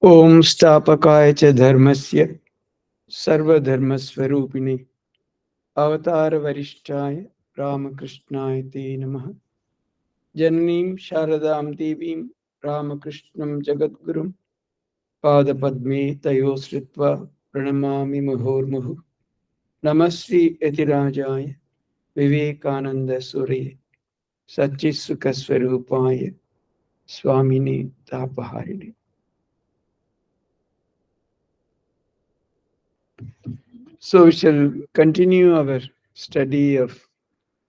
ओम स्थापकाय च धर्मस्य सर्वधर्मस्वरूपिणे अवतार वरिष्ठाय रामकृष्णाय ते नमः। जननीं शारदां देवीं रामकृष्णं जगद्गुरुं पादपद्मे तयो श्रित्वा प्रणमामि मुहुर्मुहुः। नमः Shri यतिराजाय विवेकानन्दसूरये सच्चित्सुखस्वरूपाय स्वामिने तापहारिणे। So we shall continue our study of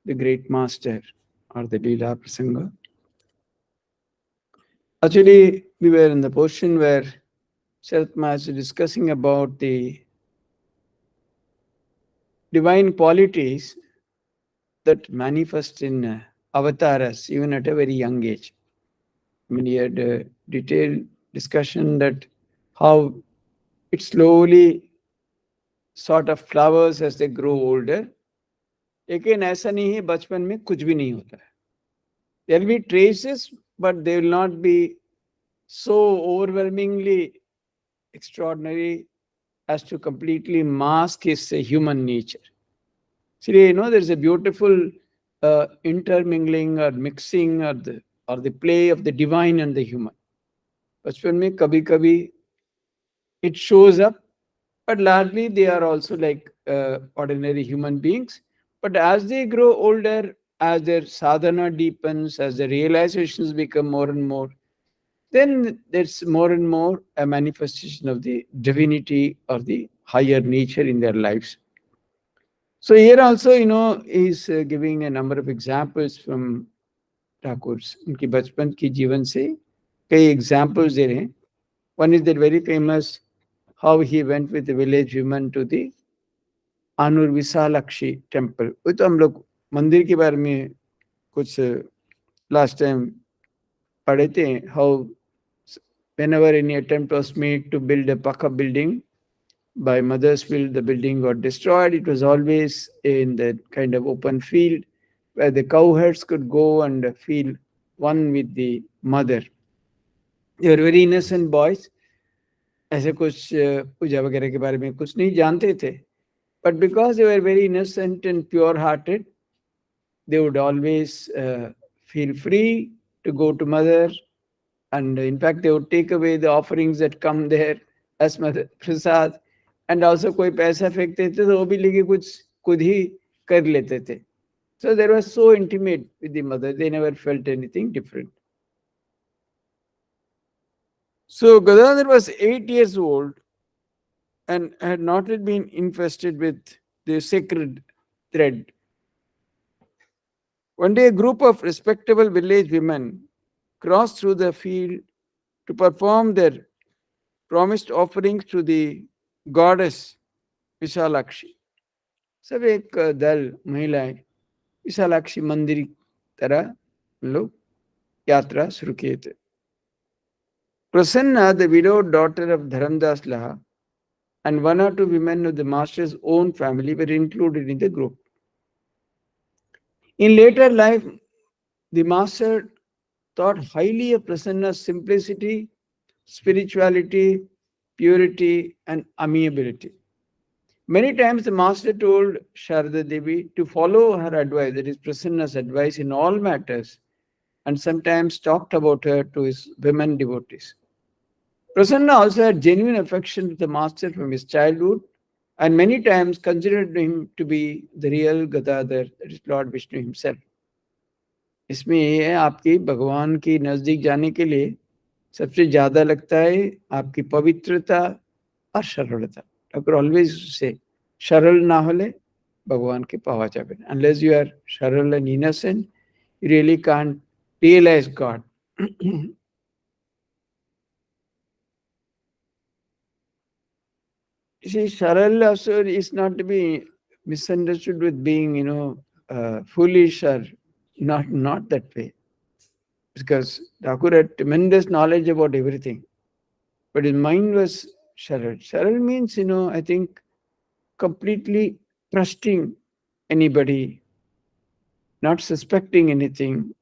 the great master or the Leela Prasanga. Actually, we were in the portion where Sharat Maharaj is discussing about the divine qualities that manifest in avatars even at a very young age. I mean, he had a detailed discussion that how it slowly sort of flowers as they grow older. लेकिन ऐसा नहीं है बचपन में कुछ भी नहीं होता है. There will be traces, but they will not be so overwhelmingly extraordinary as to completely mask his human nature. See, there's a beautiful intermingling or mixing or the play of the divine and the human. बचपन में कभी कभी it shows up, but largely they are also like ordinary human beings. But as they grow older, as their sadhana deepens, as the realizations become more and more, then there's more and more a manifestation of the divinity or the higher nature in their lives. So here also, he's giving a number of examples from Thakur's उनकी बचपन की जीवन से कई examples दे रहे हैं. One is that very famous how he went with the village women to the Anur Visalakshi temple. वो तो हम लोग मंदिर के बारे में कुछ last time पढ़े थे. How whenever any attempt was made to build a Paka building, by mother's will, the building got destroyed. It was always in the kind of open field where the cowherds could go and feel one with the mother. They were very innocent boys. ऐसे कुछ पूजा वगैरह के बारे में कुछ नहीं जानते थे. But because they were very innocent and pure-hearted, they would always feel free to go to mother. And in fact, they would take away the offerings that come there as mother prasad. And also कोई पैसा फेंकते थे तो वो भी लेके कुछ खुद ही कर लेते थे. So they were so intimate with the mother, they never felt anything different. So Gadadhar was 8 years old and had not yet been infested with the sacred thread. One day, a group of respectable village women crossed through the field to perform their promised offerings to the goddess Visalakshi. सब एक दल महिलाएं विशालाक्षी मंदिर की तरह लोग यात्रा शुरू किए थे. Prasanna, the widowed daughter of Dharamdas Laha, and one or two women of the master's own family were included in the group. In later life, the master thought highly of Prasanna's simplicity, spirituality, purity, and amiability. Many times the master told Sharada Devi to follow her advice, that is Prasanna's advice in all matters, and sometimes talked about her to his women devotees. Prasanna also had genuine affection to the master from his childhood and many times considered him to be the real Gadadhar, that is Lord Vishnu himself. इसमें ये है आपकी भगवान की नजदीक जाने के लिए सबसे ज्यादा लगता है आपकी पवित्रता और सरलता. ठाकुर ऑलवेज से सरल ना होले भगवान के पावा जाबे ना. Unless you are सरल and innocent, you really can't realize God. You see, Sharal also is not to be misunderstood with being, foolish or not that way. Because Thakur had tremendous knowledge about everything. But his mind was Sharal. Sharal means, I think completely trusting anybody, not suspecting anything,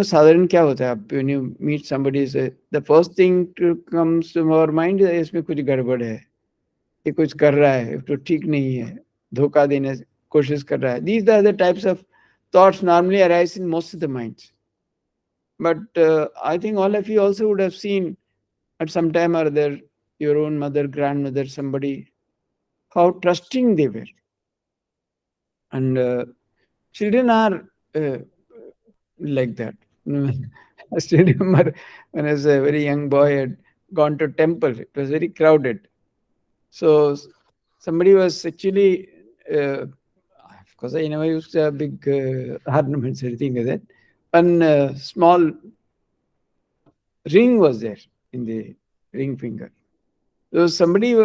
साधारण क्या होता है, आप when you meet somebody, say the first thing to comes to our mind है इसमें कुछ गड़बड़ है, ये कुछ कर रहा है तो ठीक नहीं है, धोखा देने की कोशिश कर रहा है. These are the types of thoughts normally arise in most of the minds. But I think all of you also would have seen at some time or other your own mother, grandmother, somebody, how trusting they were. And children are uh, like that. I still remember when I was a very young boy, I had gone to temple. It was very crowded. So somebody was actually, of course, I never used to have big ornaments or anything like that. One small ring was there in the ring finger. So somebody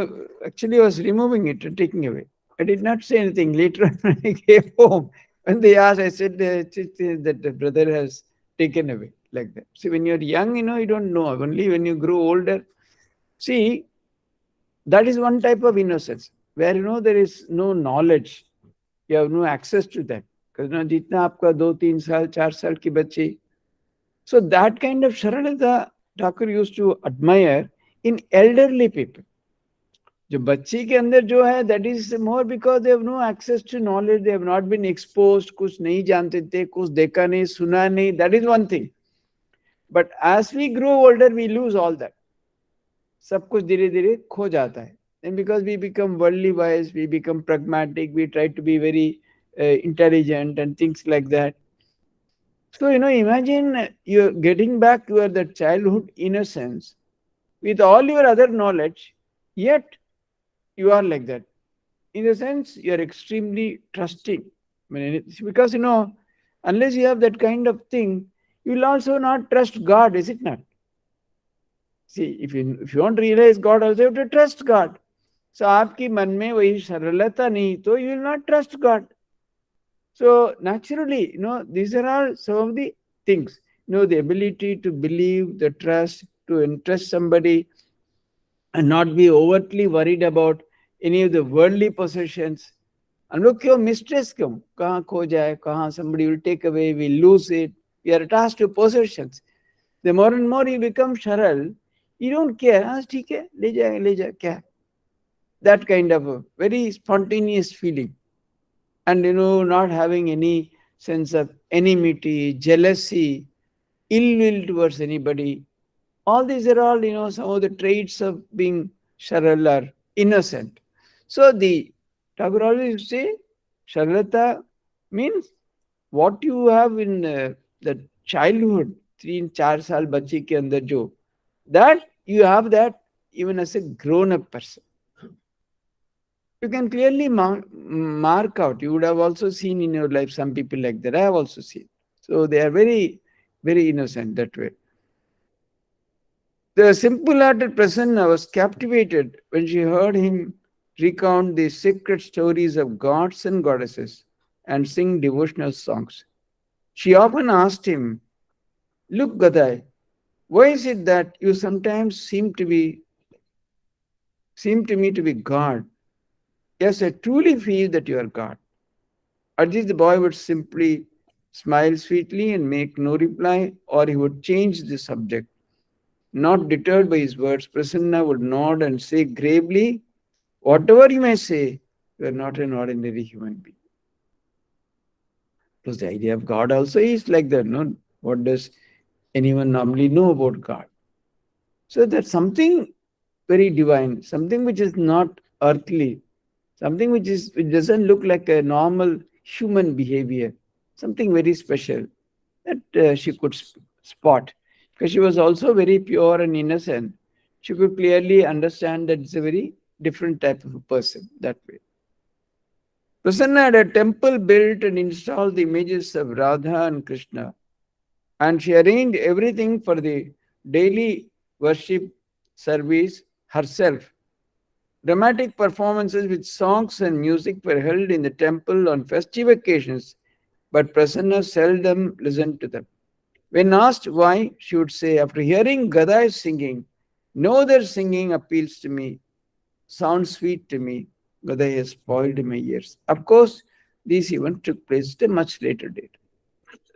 actually was removing it and taking away. I did not say anything. Later on, when I came home, when they asked, I said that the brother has taken away like that. See, when you're young, you don't know. Only when you grow older, see, that is one type of innocence where there is no knowledge. You have no access to that. Because जितना आपका 2-3 साल 4 साल की बच्ची, so that kind of Saralata Thakur used to admire in elderly people. जो बच्ची के अंदर जो है, that is more because they have no access to knowledge, they have not been exposed, कुछ नहीं जानते थे, कुछ देखा नहीं, सुना नहीं, that is one thing. But as we grow older, we lose all that. सब कुछ धीरे धीरे खो जाता है. And because we become worldly wise, we become pragmatic, we try to be very intelligent and things like that. So, imagine you're getting back to the childhood innocence with all your other knowledge, yet you are like that. In a sense, you're extremely trusting. I mean, it's because, unless you have that kind of thing, you will also not trust God, is it not? See, if you want to realize God, also you have to trust God. So, आपकी मन में वही सरलता नहीं, तो you will not trust God. So naturally, these are all some of the things. The ability to believe, the trust, to entrust somebody, and not be overtly worried about any of the worldly possessions. हम लोग क्यों mistress क्यों, कहाँ खो जाए, कहाँ somebody will take away, we lose it. We are attached to possessions. The more and more you become sharal, you don't care. हाँ ठीक है, ले जाए क्या? That kind of a very spontaneous feeling. And not having any sense of enmity, jealousy, ill will towards anybody. All these are all some of the traits of being sharal or innocent. So the Tagore always say sharalata means what you have in the childhood, 3-4 साल बच्चे के अंदर जो, that you have that even as a grown up person. You can clearly mark out. You would have also seen in your life some people like that. I have also seen. So they are very, very innocent that way. The simple-hearted Prasanna was captivated when she heard him recount the sacred stories of gods and goddesses and sing devotional songs. She often asked him, "Look, Gadai, why is it that you sometimes seem to me to be God? Yes, I truly feel that you are God." At this, the boy would simply smile sweetly and make no reply, or he would change the subject. Not deterred by his words, Prasanna would nod and say gravely, "Whatever you may say, you are not an ordinary human being." Because the idea of God also is like that, no? What does anyone normally know about God? So that's something very divine, something which is not earthly, something which doesn't look like a normal human behavior, something very special that she could spot. Because she was also very pure and innocent, she could clearly understand that it's a very different type of a person that way. Prasanna had a temple built and installed the images of Radha and Krishna, and she arranged everything for the daily worship service herself. Dramatic performances with songs and music were held in the temple on festive occasions, but Prasanna seldom listened to them. When asked why, she would say, "After hearing Gadai singing, no other singing appeals to me, sounds sweet to me. Gadai has spoiled my ears." Of course, this event took place at a much later date.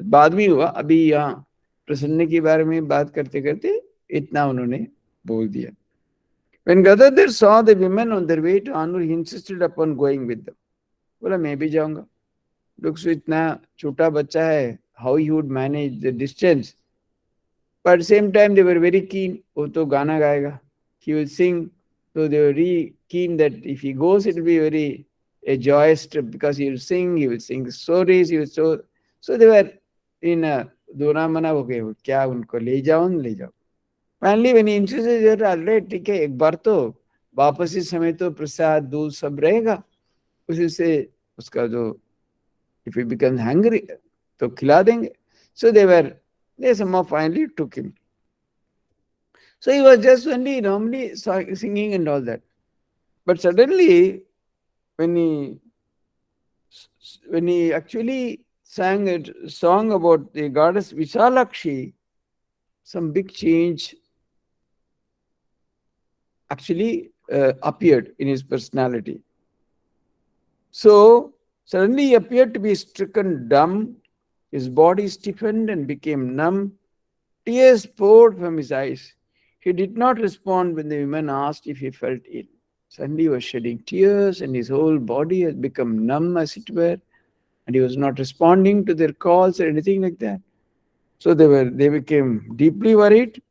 बाद में हुआ, अभी यहाँ प्रसन्न के बारे में बात करते करते इतना उन्होंने बोल दिया. When Gadadhar saw the women on their way to Anur, he insisted upon going with them. बोला मैं भी जाऊंगा. Looks इतना छोटा बच्चा है, how he would manage the distance. But at the same time, they were very keen. वो तो गाना गाएगा, he will sing. So they were really keen that if he goes, it will be very a joyous trip because he will sing stories, he will so. So they were in a दोना मना हो गए, क्या उनको ले जाओ न ले जाओ. Finally, when he insisted, अरे ठीक है एक बार तो वापस इस समय तो प्रसाद दूध सब रहेगा, उसी से उसका जो if he becomes hungry तो खिला देंगे. So they somehow finally took him. So he was just only normally singing and all that. But suddenly, when he actually sang a song about the goddess Visalakshi, some big change actually appeared in his personality. So suddenly he appeared to be stricken dumb. His body stiffened and became numb. Tears poured from his eyes. He did not respond when the women asked if he felt ill. Suddenly he was shedding tears and his whole body had become numb, as it were, and he was not responding to their calls or anything like that. So they became deeply worried.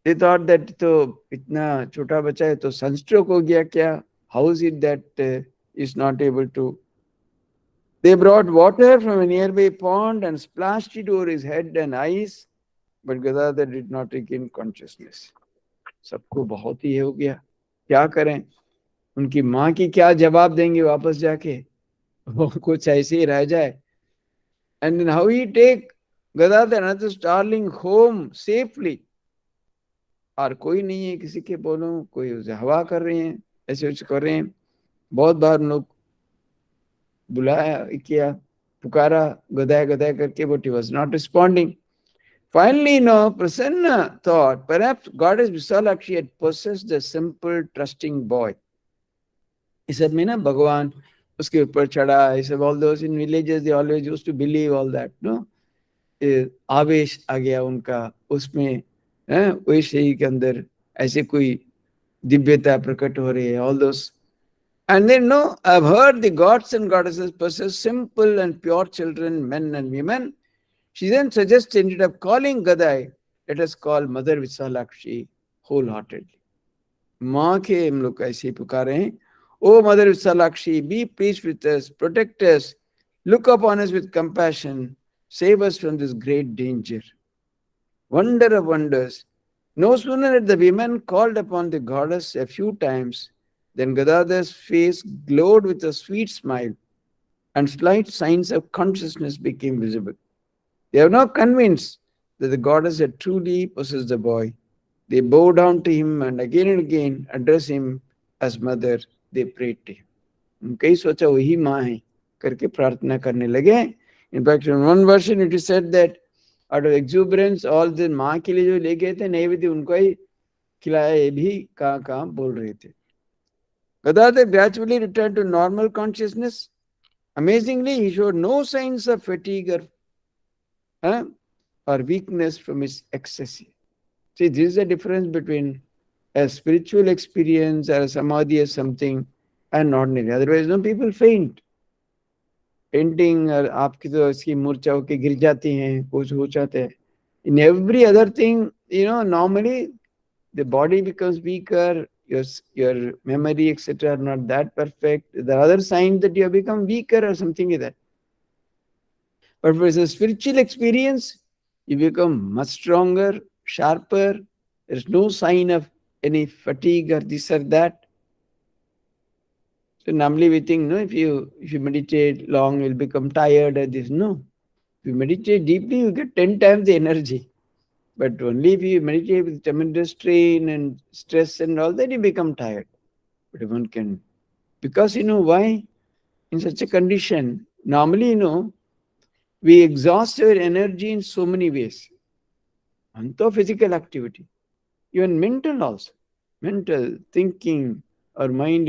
They thought that तो इतना छोटा बच्चा है तो sunstroke हो गया क्या? How is it that is not able to? They brought water from a nearby pond and splashed it over his head and eyes, but Gadadhar did not regain consciousness. सबको बहुत ही हो गया, क्या करें? उनकी माँ की क्या जवाब देंगे वापस जाके? वो कुछ ऐसे ही रह जाए. And then how he take Gadadhar another starling home safely? और कोई नहीं है किसी के बोलो, कोई उसे हवा कर रहे हैं, ऐसे कुछ कर रहे हैं. बहुत बार लोग बुलाया किया, पुकारा गदाय गदाय करके, but he was not responding. Finally, Prasanna thought perhaps goddess Visalakshi had possessed a simple, trusting boy. इस सब में ना भगवान उसके ऊपर चढ़ा, इस सब all those in villages they always used to believe all that, no? आवेश आ गया उनका उसमें, वैसे ही के अंदर ऐसे कोई दिव्यता प्रकट हो रही है, all those. And then, I've heard the gods and goddesses possess simple and pure children, men and women. She then suggested, instead of calling Gadai, let us call Mother Visalakshi wholeheartedly. माँ के हम लोग ऐसे पुकारे हैं, O Mother Visalakshi, be pleased with us, protect us, look upon us with compassion, save us from this great danger. Wonder of wonders. No sooner had the women called upon the goddess a few times than Gadadhar's face glowed with a sweet smile, and slight signs of consciousness became visible. They are now convinced that the goddess had truly possessed the boy. They bow down to him and again address him as mother. They prayed to him. उनके ही सोचा वही माँ है करके प्रार्थना करने लगे. In fact, in one version it is said that out of exuberance, all the माँ के लिए जो ले गए थे नैवेद्य उनको ही खिलाया, ये भी कहाँ बोल रहे थे. Gadadhar gradually returned to normal consciousness. Amazingly, he showed no signs of fatigue or weakness from his ecstasy. See, this is the difference between a spiritual experience or a samadhi or something and ordinary. Otherwise, people faint. Fainting or आपकी तो इसकी मूर्छा होके गिर जाती हैं, कुछ हो जाते हैं. In every other thing, normally the body becomes weaker, your memory, etc., are not that perfect. The other sign that you have become weaker or something like that. But for a spiritual experience, you become much stronger, sharper. There's no sign of any fatigue or this or that. So normally we think, if you meditate long, you'll become tired or this. No. If you meditate deeply, you get 10 times the energy. But only if you meditate with tremendous strain and stress and all that, you become tired. But one can, because why? In such a condition, normally, we exhaust our energy in so many ways. Anto physical activity, even mental also. Mental thinking, our mind,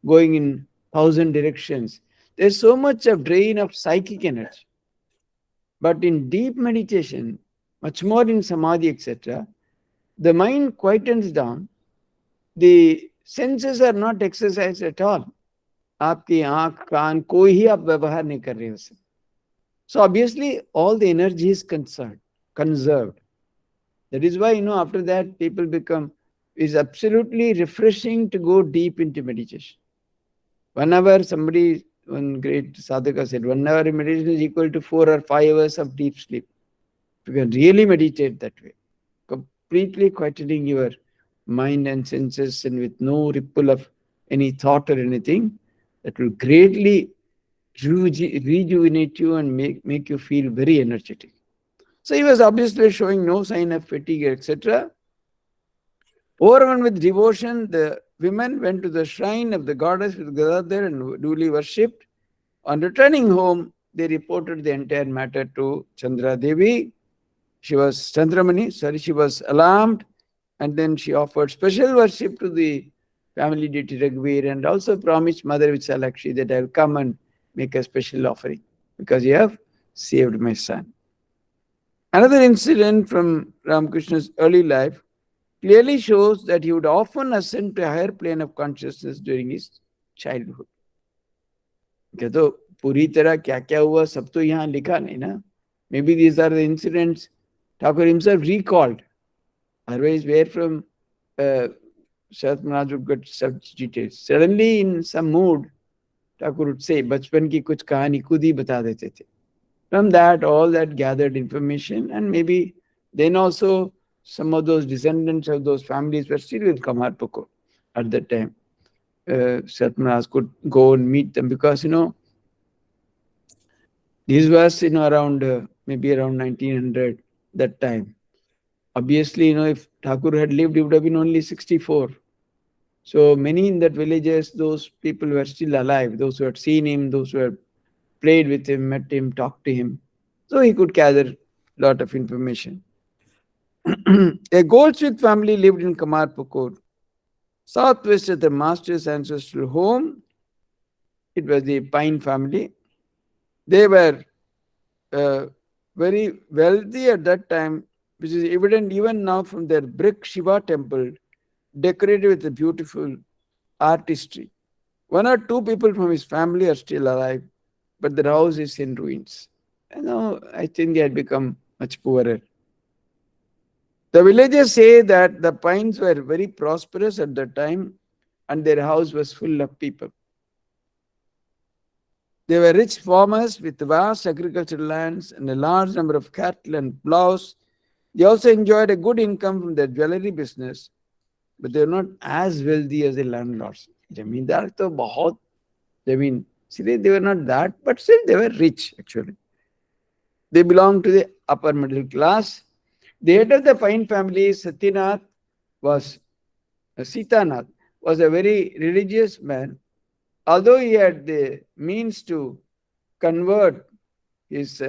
going in 1,000 directions. There's so much of drain of psychic energy. But in deep meditation, much more in samadhi, etc., the mind quietens down. The senses are not exercised at all. आपकी आंख कान कोई ही आप व्यवहार नहीं कर रहे उससे. So obviously all the energy is conserved. That is why, after that people become, is absolutely refreshing to go deep into meditation. Whenever one great sadhaka said, 1 hour in meditation is equal to 4 or 5 hours of deep sleep. You can really meditate that way, completely quietening your mind and senses and with no ripple of any thought or anything, that will greatly rejuvenate you and make you feel very energetic. So he was obviously showing no sign of fatigue, etc. Overwhelmed with devotion, the women went to the shrine of the goddess with Gadadhar and duly worshipped. On returning home, they reported the entire matter to Chandra Devi. She was alarmed, and then she offered special worship to the family deity Raghuveer and also promised Mother Vichalakshi that I will come and make a special offering because you have saved my son. Another incident from Ramakrishna's early life clearly shows that he would often ascend to a higher plane of consciousness during his childhood. क्या तो पूरी तरह क्या क्या हुआ सब तो यहाँ लिखा नहीं ना. Maybe these are the incidents Thakur himself recalled. Otherwise, where from Sharat Maharaj would get such details. Suddenly, in some mood, Thakur would say, "Bachpan ki kuch kahani khud hi bata dete the." From that, all that gathered information, and maybe then also some of those descendants of those families were still with Kamar Pukur at that time. Sharat Maharaj could go and meet them because, this was, around maybe around 1900 that time. Obviously, if Thakur had lived, he would have been only 64. So many in that villages, those people were still alive, those who had seen him, those who had played with him, met him, talked to him. So he could gather a lot of information. A Goldsmith family lived in Kamarpukur, southwest of the master's ancestral home. It was the Pine family. They were very wealthy at that time, which is evident even now from their brick Shiva temple, decorated with a beautiful artistry. 1 or 2 people from his family are still alive, but the house is in ruins. I think they had become much poorer. The villagers say that the Pines were very prosperous at that time and their house was full of people. They were rich farmers with vast agricultural lands and a large number of cattle and plows. They also enjoyed a good income from their jewelry business, but they were not as wealthy as the landlords. Zamindar to bahut, they were not that, but still they were rich actually. They belonged to the upper middle class. The head of the Pine family, Sitanath, was a very religious man. Although he had the means to convert his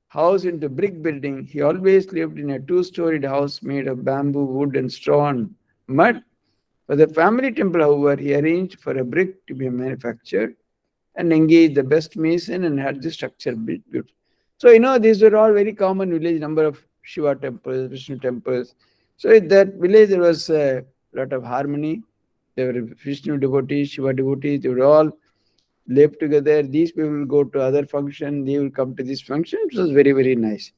house into brick building, he always lived in a 2-storied house made of bamboo, wood, and straw and mud. For the family temple, however, he arranged for a brick to be manufactured and engaged the best mason and had the structure built. So, these were all very common village, number of Shiva temples, Vishnu temples. So in that village, there was a lot of harmony. There were Vishnu devotees, Shiva devotees, they would all live together. These people will go to other function, they will come to this function. It was very, very nice.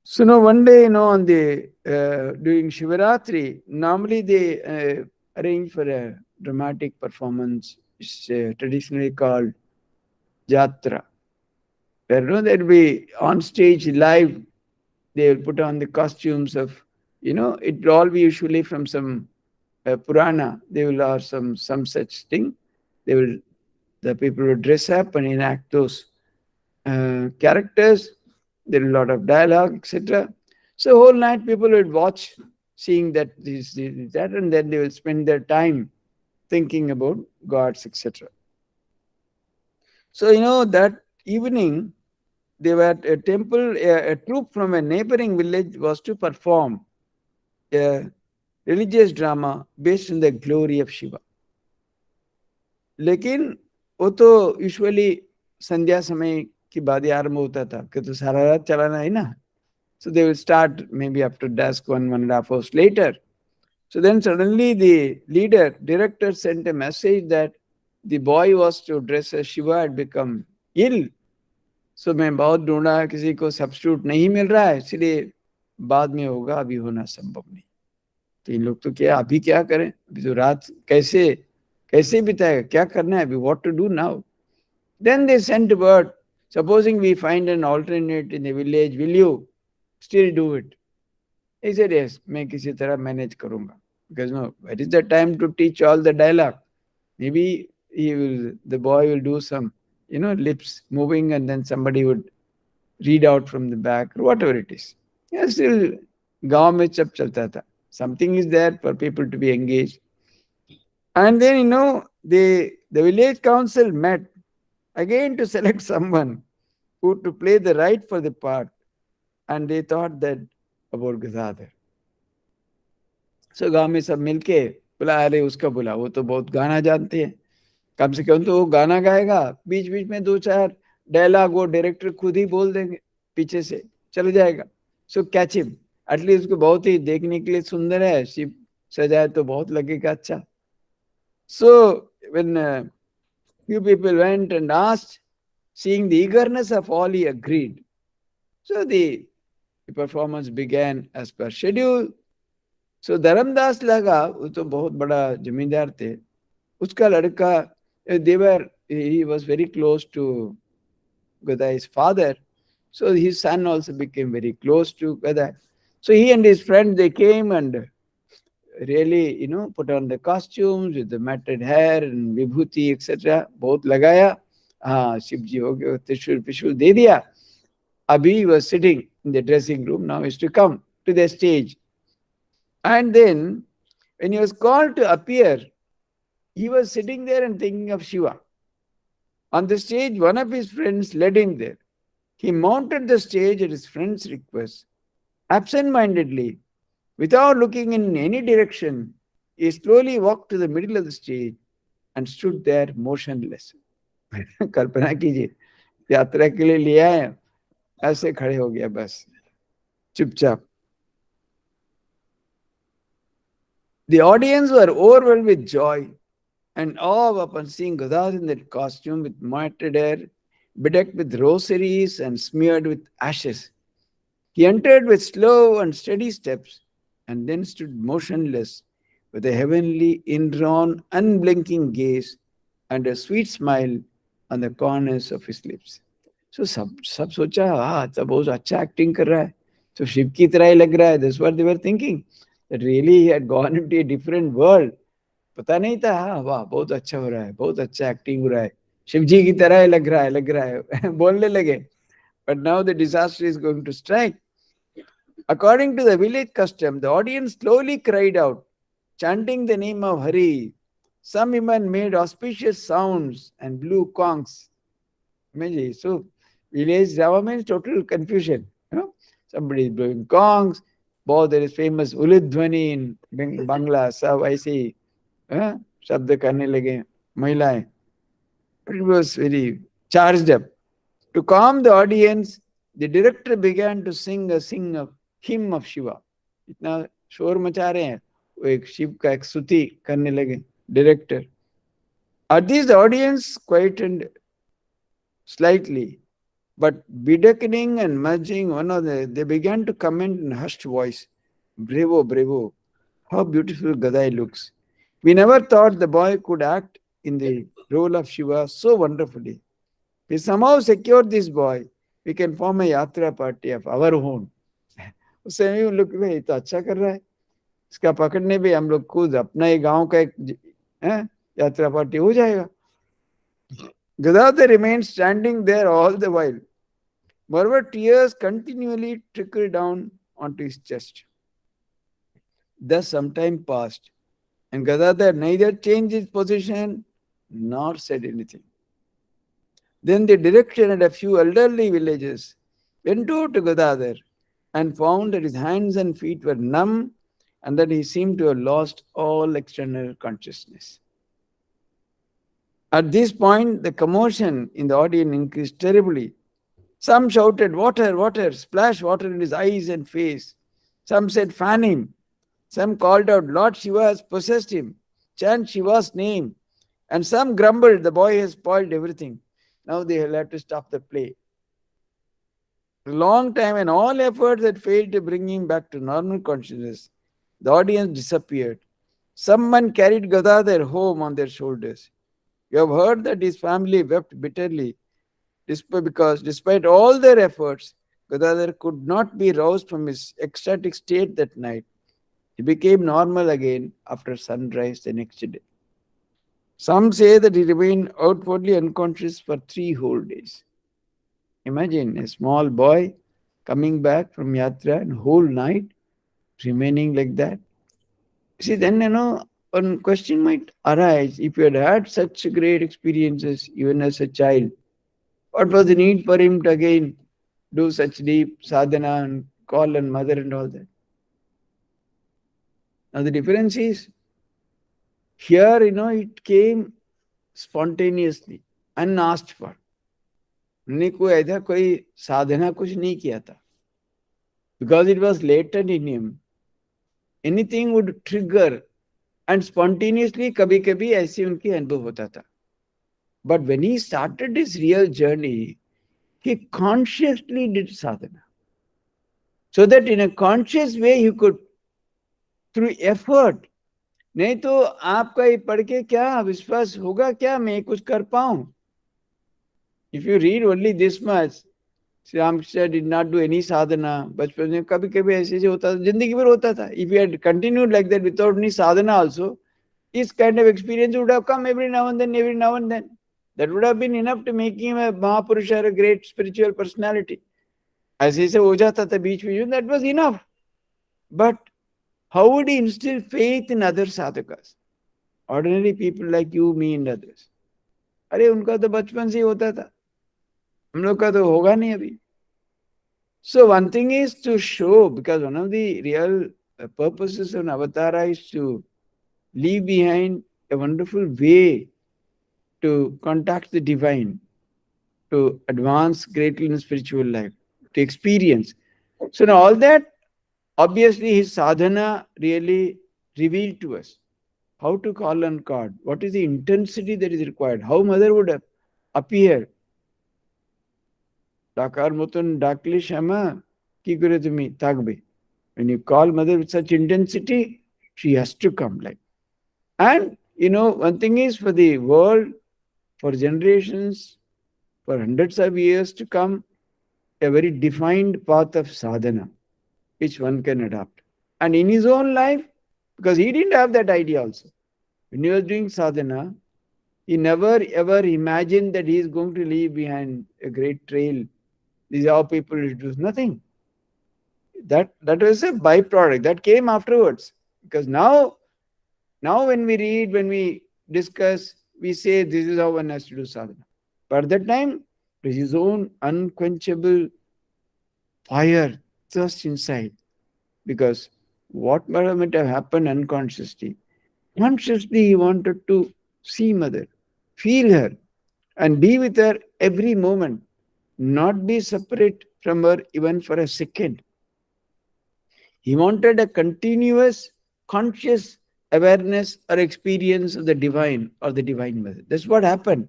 So now one day, on the during Shivaratri, normally they arrange for a dramatic performance. It's traditionally called Jatra. Where they'll be on stage live. They will put on the costumes of, it will all be usually from some Purana. They will have some such thing. The people will dress up and enact those characters. There is a lot of dialogue, etc. So whole night people will watch, seeing that this, that, and then they will spend their time thinking about gods, etc. So that evening, they were at a temple. A troupe from a neighboring village was to perform a religious drama based on the glory of Shiva. लेकिन वो तो usually संध्या समय के बाद ही आरंभ होता था कि तो सारा रात चलाना है ना. So they will start maybe after dusk, 1.5 hours later. So then suddenly the leader, director sent a message that the boy was to dress as Shiva had become ill. So मैं बहुत ढूंढा, किसी को सब्स्टिट्यूट नहीं मिल रहा है, इसलिए बाद में होगा, अभी होना संभव नहीं. तो इन लोग तो क्या, अभी क्या करें, अभी तो रात कैसे कैसे बिताएगा, क्या करना है अभी, what to do now. Then they sent word, supposing we find an alternate in the village, will you still do it? He said, yes, मैं किसी तरह मैनेज करूंगा. Because no, what is the time to teach all the dialogue? Maybe the boy will do some, lips moving, and then somebody would read out from the back, or whatever it is. Yeah, still, गांव में सब चलता था. Something is there for people to be engaged. And then, the village council met again to select someone who to play the right for the part. And they thought that about Gadadhar. So गांव में सब मिलके बोला, अरे उसका बोला, वो तो बहुत गाना जानते हैं, कम से कम तो वो गाना गाएगा, बीच बीच में 2-4 डायलॉग वो डायरेक्टर खुद ही बोल देंगे, पीछे से चल जाएगा. सो कैच हिम, एटलीस्ट उसको बहुत ही देखने के लिए सुंदर है, शिव सजाए तो बहुत लगेगा अच्छा. So when few people went and asked, seeing the eagerness of all, he agreed. So the performance began as per schedule. So Dharmdas लगा, वो तो बहुत बड़ा जमींदार थे, उसका लड़का, he was very close to Gadai's father. So his son also became very close to Gadai. So he and his friend, they came and really, put on the costumes with the matted hair and vibhuti, etc. बहुत लगाया. हाँ, शिव जी हो गए, त्रिशूल पिशूल दे दिया. Abhi was sitting in the dressing room, now is to come to the stage. And then, when he was called to appear, he was sitting there and thinking of Shiva. On the stage, one of his friends led him there. He mounted the stage at his friend's request. Absent-mindedly, without looking in any direction, he slowly walked to the middle of the stage and stood there motionless. कल्पना कीजिए, यात्रा के लिए लिया है, ऐसे खड़े हो गया बस, चुपचाप. The audience were overwhelmed with joy and awe upon seeing Gadadhar in that costume with matted hair, bedecked with rosaries and smeared with ashes. He entered with slow and steady steps and then stood motionless with a heavenly, indrawn, unblinking gaze and a sweet smile on the corners of his lips. So सब सोचा, हाँ, सब बहुत अच्छा acting कर रहा है, तो शिव की तरह ही लग रहा है. That's what they were thinking. That really he had gone into a different world. पता नहीं था, हाँ वाह बहुत अच्छा हो रहा है, बहुत अच्छा एक्टिंग हो रहा है, शिव जी की तरह लग रहा है बोलने लगे. But now the disaster is going to strike. According to the village custom, the audience slowly cried out, chanting the name of Hari. Some women made auspicious sounds and blew conchs. Imagine, so village Java means total confusion. Somebody is blowing conchs. There is famous Ulidhwani in Bangla. सब ऐसे शब्द करने लगे महिलाएं. But it was very charged up. To calm the audience, the director began to sing a hymn of Shiva. इतना शोर मचा रहे हैं, वो एक शिव का एक स्तुति करने लगे director. At this, the audience quietened slightly, but bedecking and merging one another, they began to comment in hushed voice, "Bravo, bravo! How beautiful Gadai looks! We never thought the boy could act in the role of Shiva so wonderfully. We somehow secured this boy. We can form a yatra party of our own." उस समय उन लोग ये तो अच्छा कर रहा है, इसका पकड़ने पे हम लोग खुद अपना ही गांव का एक यात्रा पार्टी हो जाएगा. Gadadhar remained standing there all the while. Moreover, tears continually trickled down onto his chest. Thus some time passed, and Gadadhar neither changed his position nor said anything. Then the director and a few elderly villagers went over to Gadadhar and found that his hands and feet were numb and that he seemed to have lost all external consciousness. At this point, the commotion in the audience increased terribly. Some shouted, "Water, water," splash water in his eyes and face. Some said, "Fan him." Some called out, "Lord Shiva has possessed him. Chant Shiva's name." And some grumbled, "The boy has spoiled everything." Now they will have to stop the play. A long time and all efforts had failed to bring him back to normal consciousness. The audience disappeared. Someone carried Gadadhar home on their shoulders. You have heard that his family wept bitterly because despite all their efforts, Gadadhar could not be roused from his ecstatic state that night. He became normal again after sunrise the next day. Some say that he remained outwardly unconscious for 3 whole days. Imagine a small boy coming back from yatra and whole night remaining like that. See, then one question might arise: if you had had such great experiences even as a child, what was the need for him to again do such deep sadhana and call on mother and all that? Now the difference is here, it came spontaneously, unasked for. उन्होंने कोई ऐसा कोई साधना कुछ नहीं किया था. Because it was latent in him, anything would trigger and spontaneously कभी कभी ऐसे उनके अनुभव होता था. But when he started his real journey, he consciously did sadhana. So that in a conscious way he could, through effort, नहीं तो आपका ये पढ़ के क्या विश्वास होगा क्या मैं कुछ कर पाऊं? If you read only this much, Sri Ramkrishna did not do any sadhana. बचपन में कभी कभी ऐसे ऐसे होता था, जिंदगी भर होता था. If he had continued like that without any sadhana also, this kind of experience would have come every now and then, every now and then. That would have been enough to make him a Mahapurusha or a great spiritual personality. ऐसे ऐसे हो जाता था बीच में, that was enough. But how would he instill faith in other sadhakas? Ordinary people like you, me and others. अरे उनका तो बचपन से ही होता था, हम लोग का तो होगा नहीं अभी. So one thing is to show, because one of the real purposes of an avatara is to leave behind a wonderful way to contact the divine, to advance greatly in spiritual life, to experience. So now all that, obviously his sadhana really revealed to us how to call on God, what is the intensity that is required, how mother would appear. ডাকার মতন ডাকলে শ্যামা কি করে তুমি থাকবে? When you call mother with such intensity, she has to come like. And one thing is, for the world, for generations, for hundreds of years to come, a very defined path of sadhana, which one can adopt. And in his own life, because he didn't have that idea also. When he was doing sadhana, he never ever imagined that he is going to leave behind a great trail. This is how people do. Nothing. That was a byproduct that came afterwards. Because now when we read, when we discuss, we say this is how one has to do sadhana. But at that time, it was his own unquenchable fire, thirst inside. Because what might have happened unconsciously, consciously he wanted to see mother, feel her, and be with her every moment, not be separate from her even for a second. He wanted a continuous, conscious awareness or experience of the divine or the divine mother. That's what happened.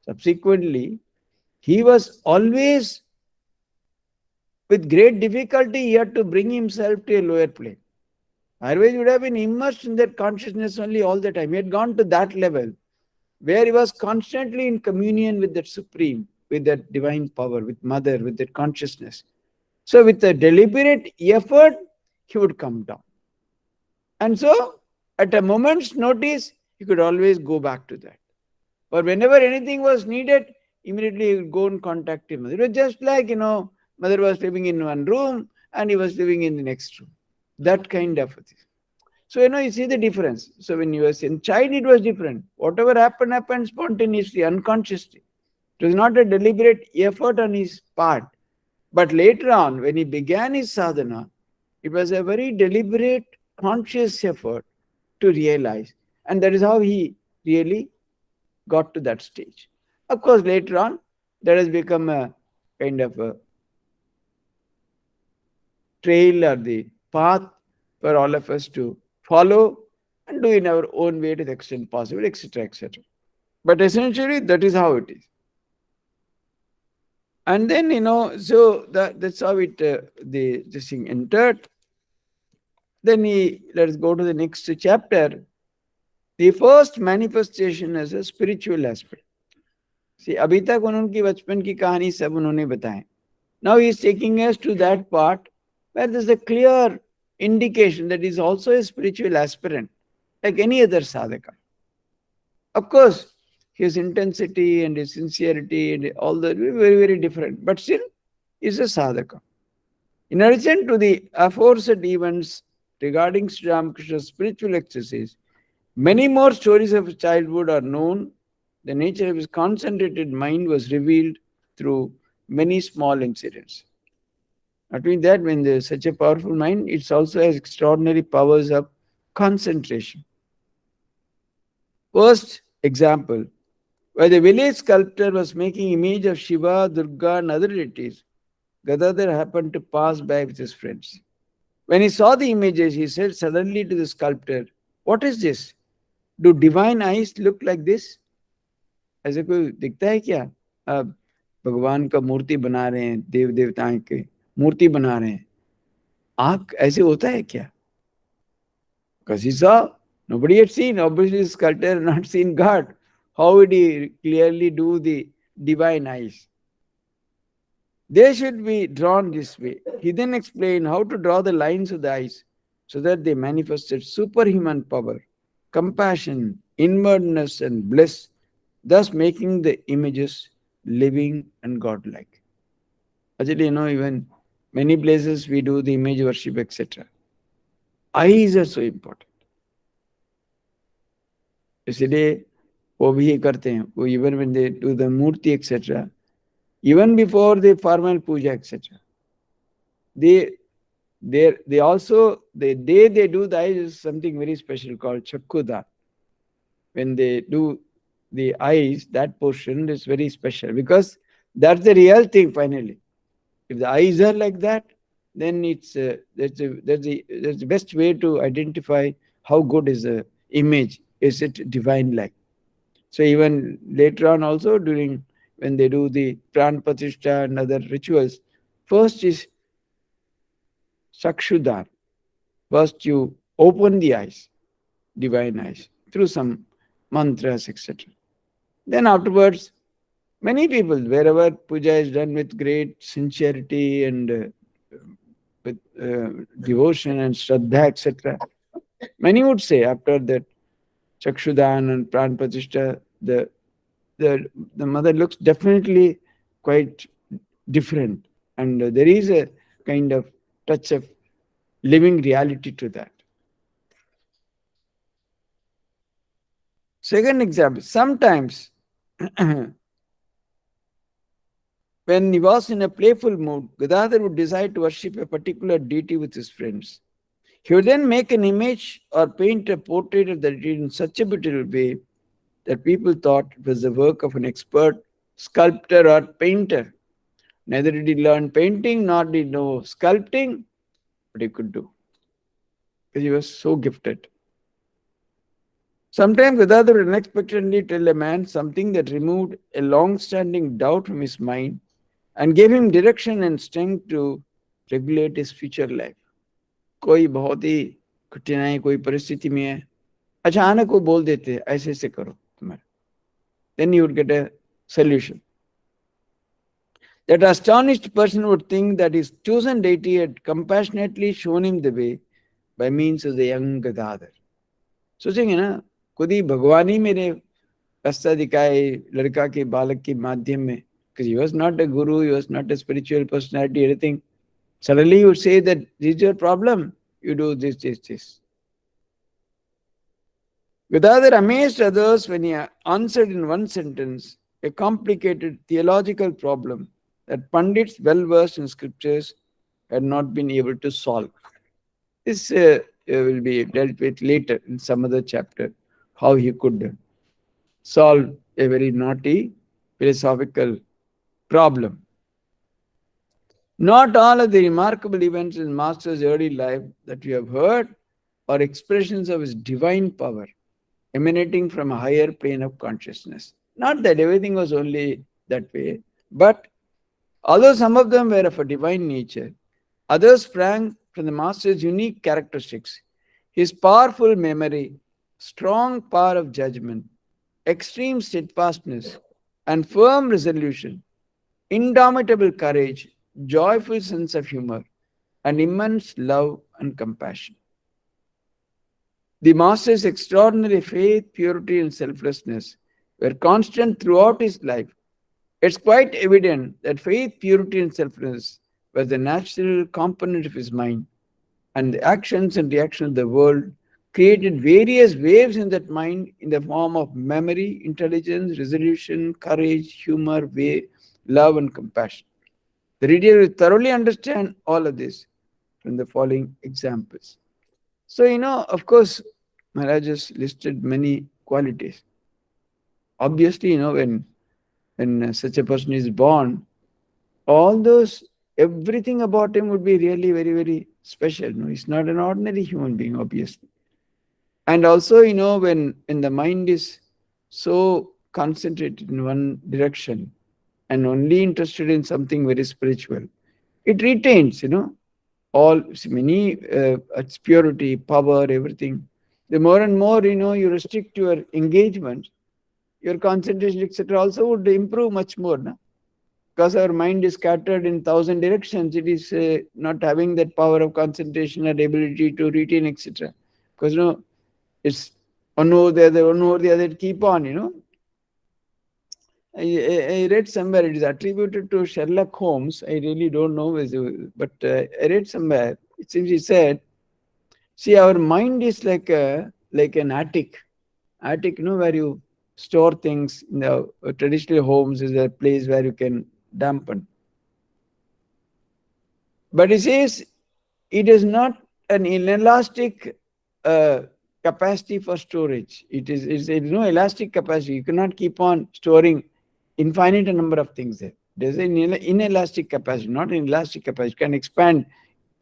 Subsequently, he was always, with great difficulty, he had to bring himself to a lower plane. Otherwise, he would have been immersed in that consciousness only all the time. He had gone to that level where he was constantly in communion with that supreme, with that divine power, with mother, with that consciousness. So with a deliberate effort, he would come down. And so at a moment's notice, he could always go back to that. But whenever anything was needed, immediately he would go and contact him. It was just like, mother was living in one room and he was living in the next room. That kind of thing. So, you see the difference. So when he was in child, it was different. Whatever happened spontaneously, unconsciously. It was not a deliberate effort on his part. But later on, when he began his sadhana, it was a very deliberate, conscious effort to realize. And that is how he really got to that stage. Of course, later on, that has become a kind of a trail or the path for all of us to follow and do in our own way to the extent possible, etc., etc. But essentially, that is how it is. And then, so that's how it the this thing entered. Then let's go to the next chapter. The first manifestation is a spiritual aspect. See, अभी तक उनकी बचपन की कहानी सब उन्होंने बताए. Now he is taking us to that part where there is a clear indication that he is also a spiritual aspirant, like any other sadhaka. Of course, his intensity and his sincerity and all that very, very different, but still is a sadhaka. In addition to the aforesaid events regarding Sri Ramakrishna's spiritual excesses, many more stories of his childhood are known. The nature of his concentrated mind was revealed through many small incidents. Not only that, when there's such a powerful mind, it also has extraordinary powers of concentration. First example, where the village sculptor was making image of Shiva, Durga and other deities, Gadadhar happened to pass by with his friends. When he saw the images, he said suddenly to the sculptor, "What is this? Do divine eyes look like this?" ऐसे कोई दिखता है क्या? अब भगवान का मूर्ति बना रहे हैं, देव देवताओं के मूर्ति बना रहे हैं, आंख ऐसे होता है क्या? Because he saw, nobody had seen, obviously the sculptor had not seen God. How would he clearly do the divine eyes? They should be drawn this way. He then explained how to draw the lines of the eyes so that they manifested superhuman power, compassion, inwardness, and bliss, thus making the images living and godlike. Actually, even many places we do the image worship, etc. Eyes are so important. इसलिए वो भी ये करते हैं, वो even when they do the Murthy etc. Even before the formal puja etc. They also the day they do the eyes is something very special called chakkuda. When they do the eyes, that portion is very special because that's the real thing finally. If the eyes are like that, then that's the best way to identify how good is the image. Is it divine like? So even later on also during when they do the pran pratishtha and other rituals, first is sakshudan. First you open the eyes, divine eyes, through some mantras, etc. Then afterwards, many people, wherever puja is done with great sincerity and with devotion and shraddha, etc., many would say after that Chakshudan and Pran Pratishtha, the mother looks definitely quite different. And there is a kind of touch of living reality to that. Second example, sometimes when he was in a playful mood, Gadadhar would decide to worship a particular deity with his friends. He would then make an image or paint a portrait of the deity in such a beautiful way that people thought it was the work of an expert sculptor or painter. Neither did he learn painting nor did he know sculpting, but he could do. Because he was so gifted. Sometimes Gadadhar would unexpectedly tell a man something that removed a long-standing doubt from his mind and gave him direction and strength to regulate his future life. कोई बहुत ही कठिनाई कोई परिस्थिति में है, अचानक वो बोल देते हैं ऐसे ऐसे करो तुम्हारा, then you would get a solution. That astonished person would think that his chosen deity had compassionately shown him the way by means of the young Gadadhar. सोचेंगे ना, खुद ही भगवान ही मेरे रास्ता दिखाए लड़का के बालक के माध्यम में, because he was not a guru, he was not a spiritual personality, anything. Suddenly you would say that this is your problem, you do this. Gadadhar amazed others when he answered in one sentence a complicated theological problem that pundits well versed in scriptures had not been able to solve. This will be dealt with later in some other chapter, how he could solve a very naughty philosophical problem. Not all of the remarkable events in Master's early life that we have heard are expressions of his divine power emanating from a higher plane of consciousness. Not that everything was only that way, but although some of them were of a divine nature, others sprang from the Master's unique characteristics. His powerful memory, strong power of judgment, extreme steadfastness, and firm resolution, indomitable courage, joyful sense of humor, and immense love and compassion. The Master's extraordinary faith, purity, and selflessness were constant throughout his life. It's quite evident that faith, purity, and selflessness were the natural component of his mind, and the actions and reactions of the world created various waves in that mind in the form of memory, intelligence, resolution, courage, humor, love, and compassion. The reader will thoroughly understand all of this from the following examples. So, of course, Maharaj has listed many qualities. Obviously, when such a person is born, all those, everything about him would be really very, very special. No, he's not an ordinary human being, obviously. And also, when the mind is so concentrated in one direction and only interested in something very spiritual, it retains, all many its purity, power, everything. The more and more, you restrict your engagement, your concentration, etc., also would improve much more. No? Because our mind is scattered in thousand directions, it is not having that power of concentration or ability to retain, etc. Because it's one over the other, one over the other, keep on. I read somewhere it is attributed to Sherlock Holmes. I really don't know, but I read somewhere. It seems he said, "See, our mind is like an attic. Attic, where you store things. Traditional homes is a place where you can dampen. But he says it is not an inelastic uh, capacity for storage. It is no elastic capacity. You cannot keep on storing infinite number of things there. There's an inelastic capacity, not an elastic capacity. It can expand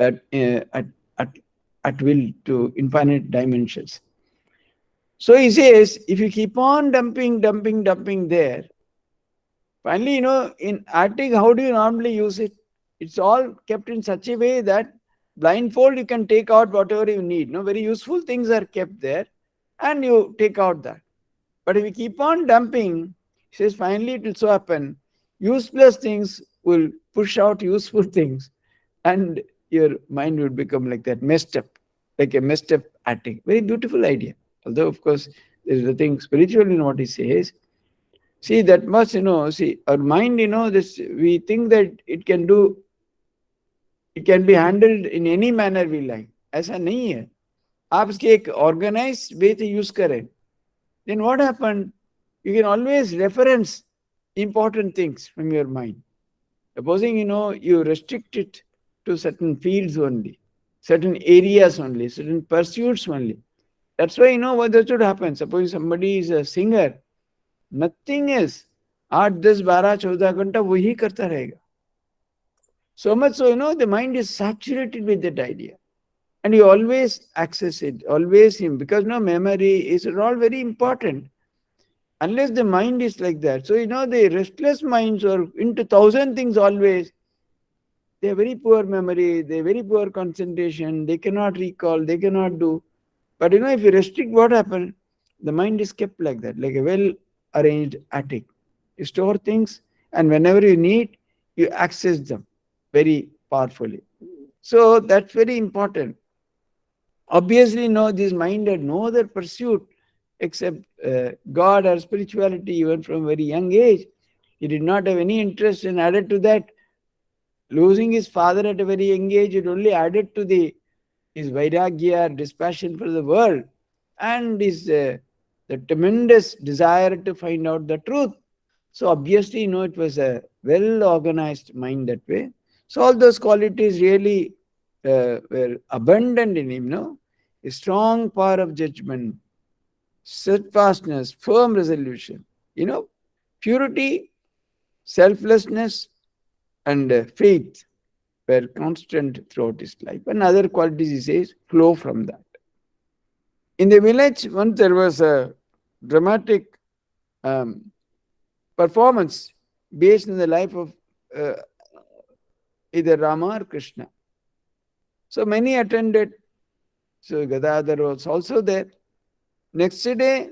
at, at, at, at will to infinite dimensions. So he says, if you keep on dumping there, finally, in attic, how do you normally use it? It's all kept in such a way that blindfold you can take out whatever you need. Very useful things are kept there, and you take out that. But if you keep on dumping, he says finally it will so happen, useless things will push out useful things, and your mind will become like that, messed up, like a messed up attic. Very beautiful idea. Although, of course, there is nothing spiritual in what he says. See, that much, see, our mind, this, we think that it can be handled in any manner we like. ऐसा नहीं है. आप इसके एक organized way to use करें. Then what happened? You can always reference important things from your mind. Supposing, you restrict it to certain fields only, certain areas only, certain pursuits only. That's why, what that should happen. Suppose somebody is a singer, nothing else. 8, 10, 12, 14 घंटा वही करता रहेगा. So much so, the mind is saturated with that idea. And you always access it, always him, because memory is all very important. Unless the mind is like that. So, the restless minds are into thousand things always. They have very poor memory, they have very poor concentration, they cannot recall, they cannot do. But if you restrict, what happens? The mind is kept like that, like a well arranged attic. You store things, and whenever you need, you access them very powerfully. So that's very important. Obviously, this mind had no other pursuit except God or spirituality, even from very young age. He did not have any interest, and added to that, losing his father at a very young age, it only added to his vairagya, dispassion for the world, and his the tremendous desire to find out the truth. So obviously, it was a well-organized mind that way. So all those qualities really were abundant in him, a strong power of judgment, steadfastness, firm resolution, purity, selflessness, and faith. were constant throughout his life. And other qualities, he says, flow from that. In the village, once there was a dramatic um, performance based on the life of uh, either Rama or Krishna. So many attended. So Gadadhar was also there. Next day,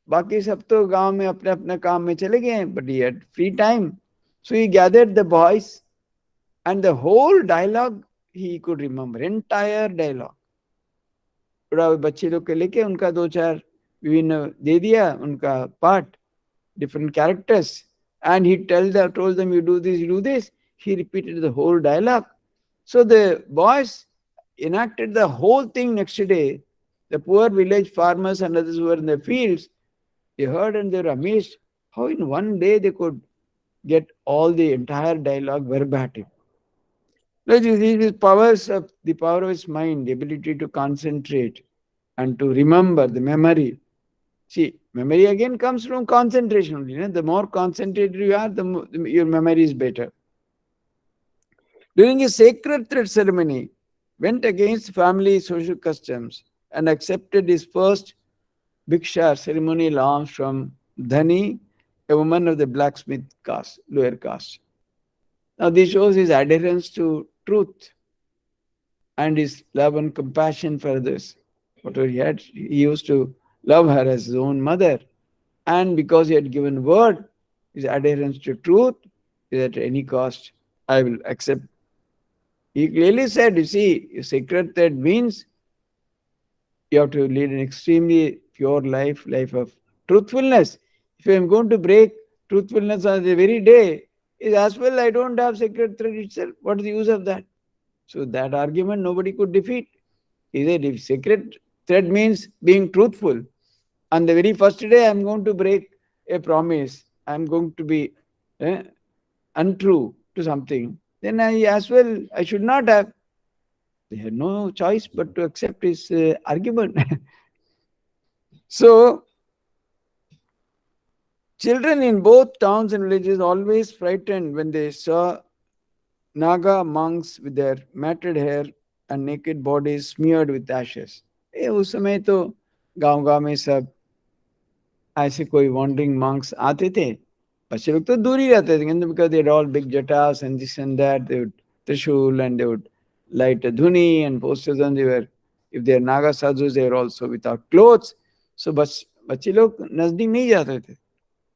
बाकी सब तो गांव में अपने अपने काम में चले गए हैं, but he had free time. So he gathered the boys and the whole dialogue he could remember, entire dialogue. थोड़ा बच्चे लोग के लेके उनका दो चार विभिन्न दे दिया उनका part, different characters, and he told them, you do this, you do this. He repeated the whole dialogue. So the boys enacted the whole thing next day. The poor village farmers and others who were in the fields, they heard and they were amazed how in one day they could get all the entire dialogue verbatim. These powers of the power of his mind, the ability to concentrate and to remember, the memory. See, memory again comes from concentration only. The more concentrated you are, your memory is better. During a sacred thread ceremony, went against family social customs and accepted his first Bhiksha ceremonial alms from Dhani, a woman of the blacksmith caste, lower caste. Now this shows his adherence to truth and his love and compassion for others. Whatever he had, he used to love her as his own mother. And because he had given word, his adherence to truth is at any cost, I will accept. He clearly said, you see, a sacred thread means you have to lead an extremely pure life of truthfulness. If I am going to break truthfulness on the very day, is as well I don't have sacred thread itself. What is the use of that? So that argument nobody could defeat. He said, if sacred thread means being truthful, on the very first day I am going to break a promise, I am going to be untrue to something, then I should not have. They had no choice but to accept his argument. So, children in both towns and villages always frightened when they saw Naga monks with their matted hair and naked bodies smeared with ashes. उस समय तो गांव गांव में सब ऐसे कोई wandering monks आते थे, बच्चे लोग तो दूर ही रहते थे, because they had all big jatas and this and that, they would trishul and they would light a dhuni and posters, and they were, if they are Naga sadhus, they were also without clothes. So बच्चे लोग नजदीक नहीं जाते थे,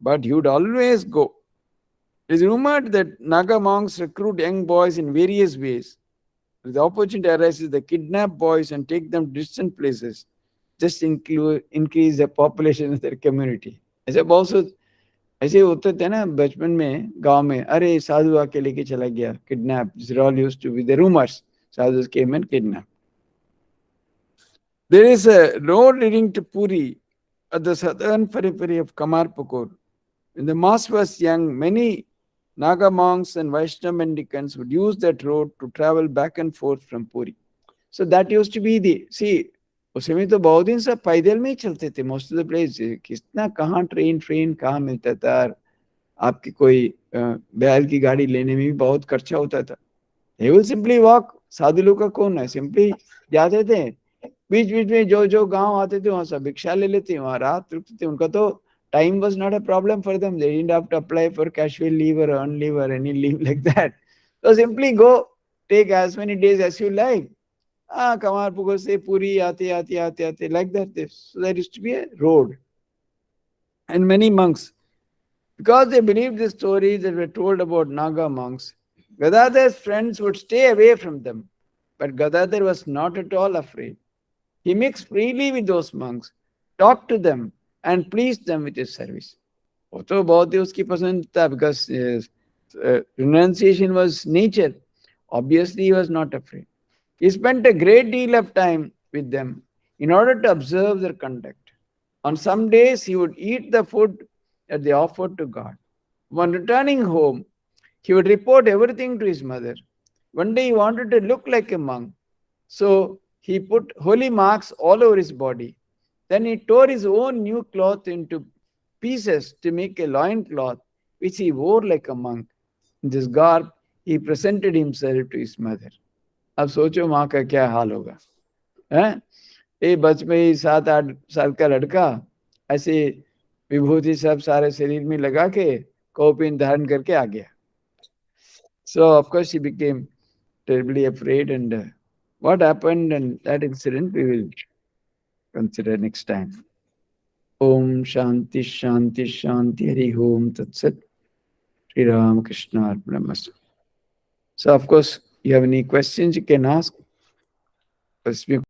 but he would always go. It is rumored that Naga monks recruit young boys in various ways. If the opportunity arises, they kidnap boys and take them to distant places, just increase the population of their community. ऐसे बहुत से ऐसे होते थे ना बचपन में गांव में, अरे साधु आके लेके चला गया, kidnap. These are all used to be the rumors. Sadhus came and kidnapped. There is a road leading to Puri at the southern periphery of Kamarpukur. When the mass was young, many Naga monks and Vaishnava mendicants would use that road to travel back and forth from Puri. So that used to be the, see, उस समय तो बहुत दिन सब पैदल में ही चलते थे, मोस्ट ऑफ द प्लेस, कितना कहाँ ट्रेन कहाँ मिलता था, आपकी कोई बैल की गाड़ी लेने में भी बहुत खर्चा होता था. They will simply walk. साधु लोग का कौन है, सिंपली जाते थे, बीच बीच में जो गांव आते थे वहां सब भिक्षा ले लेते, वहां रात रुकते थे. उनका तो time was not a problem for them. They didn't have to apply for casual leave or earn leave or any leave like that. So simply go, take as many days as you like. Kamarpukur se Puri aate like that. So there used to be a road. And many monks, because they believed the stories that were told about Naga monks, Gadadhar's friends would stay away from them. But Gadadhar was not at all afraid. He mixed freely with those monks, talked to them, and pleased them with his service. वो तो बहुत ही उसकी पसंद था, because renunciation was nature. Obviously, he was not afraid. He spent a great deal of time with them in order to observe their conduct. On some days, he would eat the food that they offered to God. When returning home, he would report everything to his mother. One day, he wanted to look like a monk, so he put holy marks all over his body. Then he tore his own new cloth into pieces to make a loin cloth, which he wore like a monk. In this garb, he presented himself to his mother. अब सोचो माँ का क्या हाल होगा, हैं? ये बचपन में ही 7-8 साल का लड़का ऐसे विभूति सब सारे शरीर में लगा के कौपिन धारण करके आ गया. So of course he became terribly afraid, and what happened and that incident we will consider next time. Om Shanti Shanti Shanti Hari Om Tat Sat. Sri Ram Krishna Arpanamastu. So of course you have any questions you can ask.